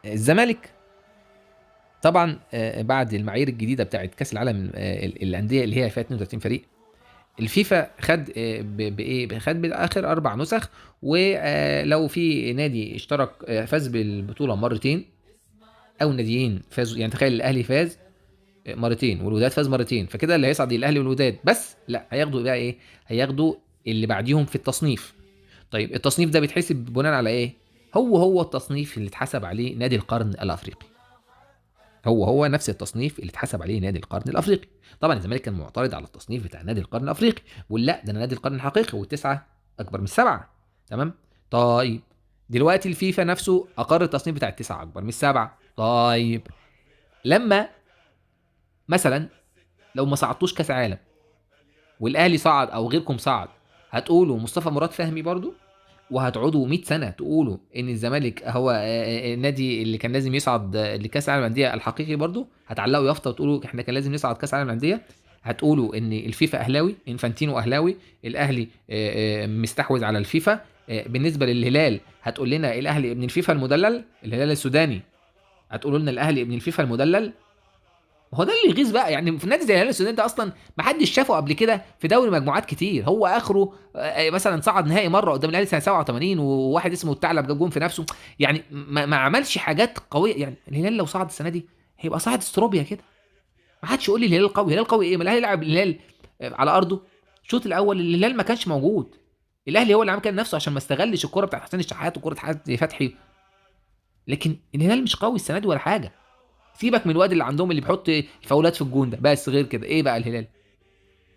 الزمالك طبعا بعد المعايير الجديده بتاعت كاس العالم، الانديه اللي هي فيها 32 فريق، الفيفا خد بايه، خد بالاخر 4 نسخ. ولو في نادي اشترك فاز بالبطوله مرتين، او ناديين فازوا، يعني تخيل الاهلي فاز مرتين والوداد فاز مرتين، فكده اللي هيصعد الاهلي والوداد بس، لا هياخدوا بقى ايه، هياخدوا اللي بعديهم في التصنيف. طيب التصنيف ده بيتحسب بناء على ايه؟ هو التصنيف اللي اتحسب عليه نادي القرن الافريقي، هو نفس التصنيف اللي اتحسب عليه نادي القرن الافريقي. طبعا الزمالك كان معترض على التصنيف بتاع نادي القرن الافريقي، بيقول لا ده انا نادي القرن الحقيقي والتسعه اكبر من السبعه. تمام. طيب دلوقتي الفيفا نفسه اقر التصنيف بتاع التسعه اكبر من السبعه. طيب لما مثلا لو ما صعدتوش كاس عالم والاهلي صعد او غيركم صعد، هتقولوا مصطفى مراد فهمي برضو؟ وهتقعدوا 100 سنه تقولوا ان الزمالك هو النادي اللي كان لازم يصعد لكاس العالم للانديه الحقيقي برضو؟ هتعلقوا يافطه وتقولوا احنا كان لازم نصعد كاس العالم للانديه؟ هتقولوا ان الفيفا اهلاوي، انفانتينو اهلاوي، الاهلي مستحوذ على الفيفا؟ بالنسبه للهلال هتقول لنا الاهلي ابن الفيفا المدلل، الهلال السوداني هتقولوا لنا الاهلي ابن الفيفا المدلل؟ هو ده اللي يغيظ بقى، يعني في نادي زي الهلال السوداني ده اصلا ما حدش شافه قبل كده في دوري مجموعات كتير، هو اخره مثلا صعد نهائي مره قدام الاهلي سنه 87، وواحد اسمه الثعلب جاب جون في نفسه، يعني ما عملش حاجات قويه. يعني الهلال لو صعد السنه دي هيبقى صاعد استروبيا كده. ما حدش يقول لي الهلال قوي، الهلال قوي ايه؟ ما الاهلي لعب الهلال على ارضه الشوط الاول الهلال ما كانش موجود، الاهلي هو اللي عمل كده نفسه عشان ما استغلش الكره بتاعت حسين الشحات وكره حمدي فتحي. لكن الهلال مش قوي السنه دي ولا حاجه. سيبك من الواد اللي عندهم اللي بيحط الفاولات في الجون ده، بس غير كده ايه بقى الهلال؟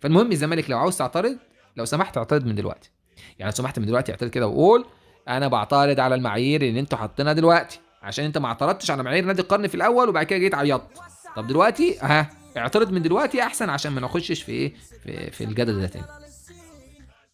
فالمهم الزمالك لو عاوز تعترض، لو سمحت اعترض من دلوقتي، يعني لو سمحت من دلوقتي اعترض كده وقول انا بعترض على المعايير اللي انتوا حاطينها دلوقتي، عشان انت ما اعترضتش على معايير نادي القرن في الاول وبعد كده جيت عيطت. طب دلوقتي ها، اعترض من دلوقتي احسن عشان ما نخشش في ايه، في الجدل ده تاني.